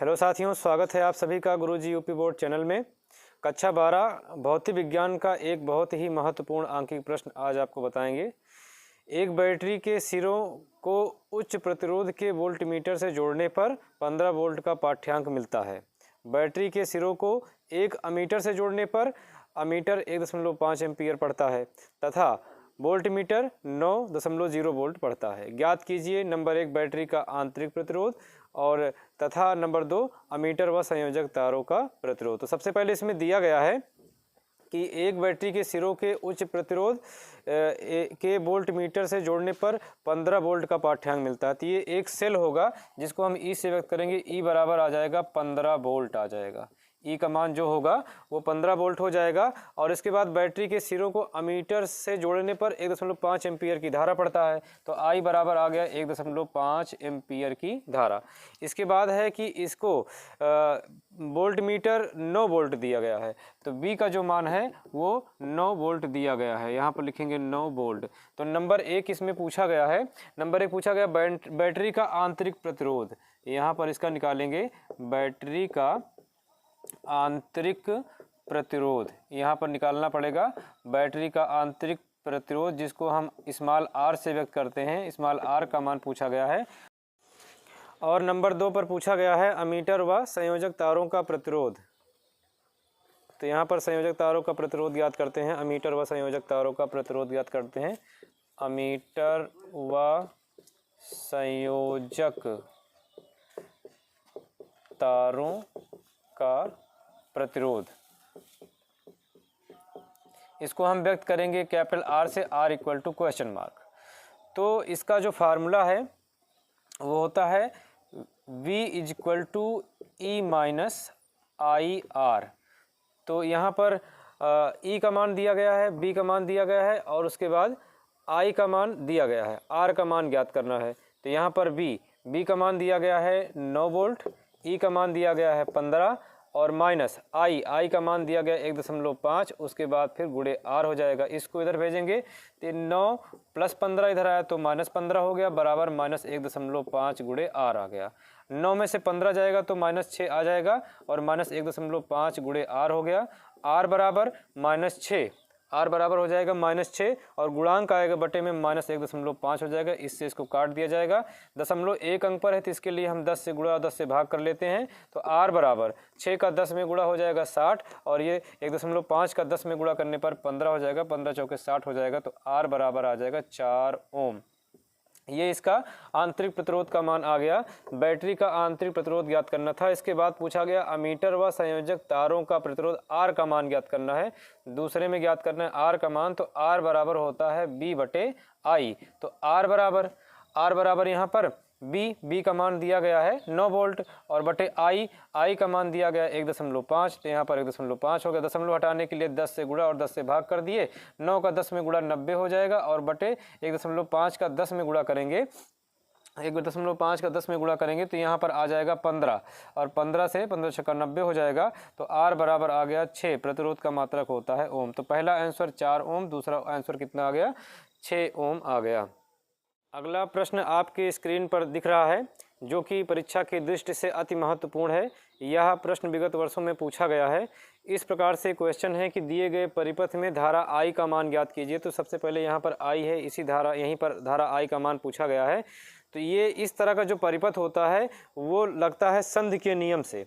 Hello साथियों, स्वागत है आप सभी का गुरुजी यूपी बोर्ड चैनल में। कक्षा 12 भौतिक विज्ञान का एक बहुत ही महत्वपूर्ण आंकिक प्रश्न आज आपको बताएंगे। एक बैटरी के सिरों को उच्च प्रतिरोध के वोल्टमीटर से जोड़ने पर 15 वोल्ट का पाठ्यांक मिलता है। बैटरी के सिरों को एक अमीटर से जोड़ने पर अमीटर 1.5 एम्पीयर पढ़ता है तथा वोल्टमीटर 9.0 वोल्ट पढ़ता है। ज्ञात कीजिए नंबर 1 बैटरी का आंतरिक प्रतिरोध और तथा नंबर 2 अमीटर व संयोजक तारों का प्रतिरोध। तो सबसे पहले इसमें दिया गया है कि एक बैटरी के सिरों के उच्च प्रतिरोध के वोल्टमीटर से जोड़ने पर 15 वोल्ट का पाठ्यांक मिलता है। तो ये एक सेल होगा जिसको हम ई से व्यक्त करेंगे। ई बराबर आ जाएगा 15 वोल्ट आ जाएगा। ई का मान जो होगा वो 15 वोल्ट हो जाएगा। और इसके बाद बैटरी के सिरों को अमीटर से जोड़ने पर 1.5 एम्पीयर की धारा पड़ता है। तो आई बराबर आ गया 1.5 एम्पीयर की धारा। इसके बाद है कि इसको वोल्टमीटर 9 वोल्ट दिया गया है। तो बी का जो मान है वो 9 वोल्ट दिया गया है। यहाँ पर लिखेंगे 9 वोल्ट। तो नंबर 1 इसमें पूछा गया है। नंबर 1 पूछा गया बैटरी का आंतरिक प्रतिरोध। यहाँ पर इसका निकालेंगे बैटरी का आंतरिक प्रतिरोध। यहाँ पर निकालना पड़ेगा बैटरी का आंतरिक प्रतिरोध, जिसको हम स्मॉल आर से व्यक्त करते हैं। स्मॉल आर का मान पूछा गया है। और नंबर 2 पर पूछा गया है अमीटर व संयोजक तारों का प्रतिरोध। तो यहाँ पर संयोजक तारों का प्रतिरोध ज्ञात करते हैं। अमीटर व संयोजक तारों का प्रतिरोध ज्ञात करते हैं। अमीटर व संयोजक तारों का प्रतिरोध, इसको हम व्यक्त करेंगे कैपिटल आर से। R equal to question mark. तो इसका जो फार्मूला है वो होता है V is equal to E minus I R. तो यहाँ पर E का मान दिया गया है, B का मान दिया गया है और उसके बाद I का मान दिया गया है। R का मान ज्ञात करना है। तो यहाँ पर B का मान दिया गया है 9 वोल्ट, E का मान दिया गया है 15 और माइनस आई का मान दिया गया 1.5। उसके बाद फिर गुणे आर हो जाएगा। इसको इधर भेजेंगे तो 9 प्लस 15 इधर आया तो -15 हो गया, बराबर -1.5 गुणे आर आ गया। 9 में से 15 जाएगा तो -6 आ जाएगा और -1.5 गुणे आर हो गया। आर बराबर -6, आर बराबर हो जाएगा -6 और गुणांक आएगा बटे में -1.5 हो जाएगा। इससे इसको काट दिया जाएगा। 0.1 अंक पर है तो इसके लिए हम 10 से गुणा और 10 से भाग कर लेते हैं। तो आर बराबर 6 का 10 में गुणा हो जाएगा 60 और ये 1.5 का 10 में गुणा करने पर 15 हो जाएगा। 15 चौके 60 हो जाएगा। तो आर बराबर आ जाएगा 4 ओम। ये इसका आंतरिक प्रतिरोध का मान आ गया। बैटरी का आंतरिक प्रतिरोध ज्ञात करना था। इसके बाद पूछा गया अमीटर व संयोजक तारों का प्रतिरोध आर का मान ज्ञात करना है। दूसरे में ज्ञात करना है आर का मान। तो आर बराबर होता है बी बटे आई। तो आर बराबर यहाँ पर बी का मान दिया गया है 9 वोल्ट और बटे आई का मान दिया गया 1.5। तो यहाँ पर 1.5 हो गया। दशमलव हटाने के लिए 10 से गुणा और 10 से भाग कर दिए। 9 का 10 में गुणा 90 हो जाएगा और बटे 1.5 का 10 में गुणा करेंगे। 1.5 का 10 में गुणा करेंगे तो यहाँ पर आ जाएगा 15 और 15 से 15 छक्का 90 हो जाएगा। तो आर बराबर आ गया 6। प्रतिरोध का मात्रक होता है ओम। तो पहला आंसर 4 ओम, दूसरा आंसर कितना आ गया 6 ओम आ गया। अगला प्रश्न आपके स्क्रीन पर दिख रहा है जो कि परीक्षा की दृष्टि से अति महत्वपूर्ण है। यह प्रश्न विगत वर्षों में पूछा गया है। इस प्रकार से क्वेश्चन है कि दिए गए परिपथ में धारा I का मान ज्ञात कीजिए। तो सबसे पहले यहाँ पर I है, यहीं पर धारा I का मान पूछा गया है। तो ये इस तरह का जो परिपथ होता है वो लगता है संधि के नियम से।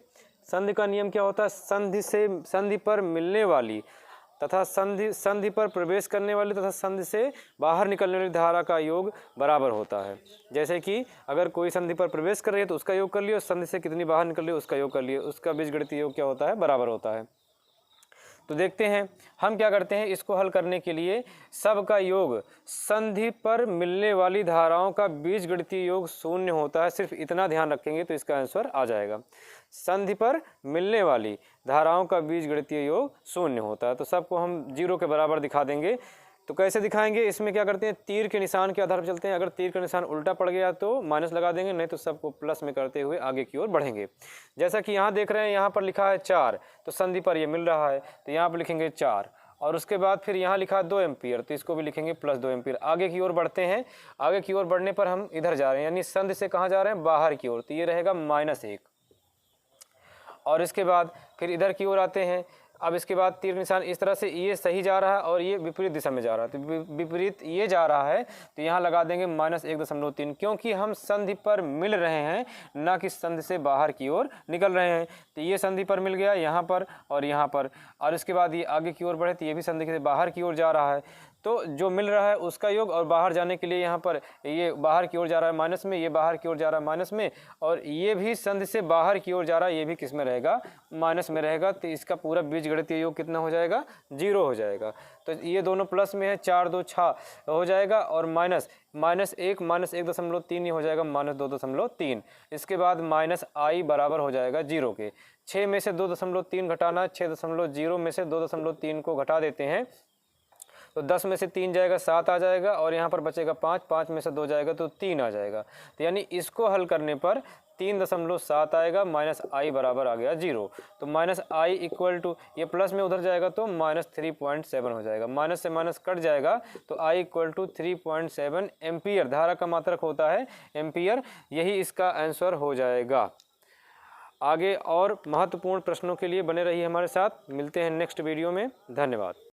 संधि का नियम क्या होता है? संधि पर मिलने वाली तथा संधि पर प्रवेश करने वाली तथा संधि से बाहर निकलने वाली धारा का योग बराबर होता है। जैसे कि अगर कोई संधि पर प्रवेश कर रही है तो उसका योग कर लियो, संधि से कितनी बाहर निकल रही है उसका योग कर लियो। उसका बीजगणितीय योग क्या होता है? बराबर होता है। तो देखते हैं हम क्या करते हैं। इसको हल करने के लिए सब का योग संधि पर मिलने वाली धाराओं का बीजगणितीय योग 0 होता है। सिर्फ इतना ध्यान रखेंगे तो इसका आंसर आ जाएगा। संधि पर मिलने वाली धाराओं का बीजगणितीय योग 0 होता है। तो सबको हम 0 के बराबर दिखा देंगे। तो कैसे दिखाएंगे? इसमें क्या करते हैं, तीर के निशान के आधार पर चलते हैं। अगर तीर का निशान उल्टा पड़ गया तो माइनस लगा देंगे, नहीं तो सबको प्लस में करते हुए आगे की ओर बढ़ेंगे। जैसा कि यहाँ देख रहे हैं, यहाँ पर लिखा है 4, तो संधि पर ये मिल रहा है तो यहाँ पर लिखेंगे 4 और उसके बाद फिर यहाँ लिखा 2 एम्पीयर, तो इसको भी लिखेंगे +2 एम्पीयर। आगे की ओर बढ़ते हैं, आगे की ओर बढ़ने पर हम इधर जा रहे हैं, यानी संधि से कहाँ जा रहे हैं, बाहर की ओर, तो ये रहेगा -1। और इसके बाद फिर इधर की ओर आते हैं। अब इसके बाद तीर निशान इस तरह से, ये सही जा रहा है और ये विपरीत दिशा में जा रहा है, तो विपरीत ये जा रहा है तो यहाँ लगा देंगे -1.3, क्योंकि हम संधि पर मिल रहे हैं ना कि संधि से बाहर की ओर निकल रहे हैं। तो ये संधि पर मिल गया यहाँ पर और यहाँ पर, और इसके बाद ये आगे की ओर बढ़े तो ये भी संधि से बाहर की ओर जा रहा है। तो जो मिल रहा है उसका योग, और बाहर जाने के लिए यहाँ पर ये बाहर की ओर जा रहा है माइनस में, ये बाहर की ओर जा रहा है माइनस में, और ये भी संधि से बाहर की ओर जा रहा है, ये भी किस में रहेगा, माइनस में रहेगा। तो इसका पूरा बीजगणितीय योग कितना हो जाएगा, 0 हो जाएगा। तो ये दोनों प्लस में है, 4 2 6 हो जाएगा, और -1 -1.3 हो जाएगा -2.3। इसके बाद -i बराबर हो जाएगा 0 के। 6 में से 2.3 घटाना, 6.0 में से 2.3 को घटा देते हैं तो 10 में से 3 जाएगा 7 आ जाएगा, और यहाँ पर बचेगा 5, 5 में से 2 जाएगा तो 3 आ जाएगा। तो यानी इसको हल करने पर 3.7 आएगा, -i बराबर आ गया 0। तो -i इक्वल टू, ये प्लस में उधर जाएगा तो -3.7 हो जाएगा, माइनस से माइनस कट जाएगा तो i इक्वल टू 3.7 एम्पियर। धारा का मात्रक होता है एम्पियर, यही इसका आंसर हो जाएगा। आगे और महत्वपूर्ण प्रश्नों के लिए बने रहिए हमारे साथ, मिलते हैं नेक्स्ट वीडियो में। धन्यवाद।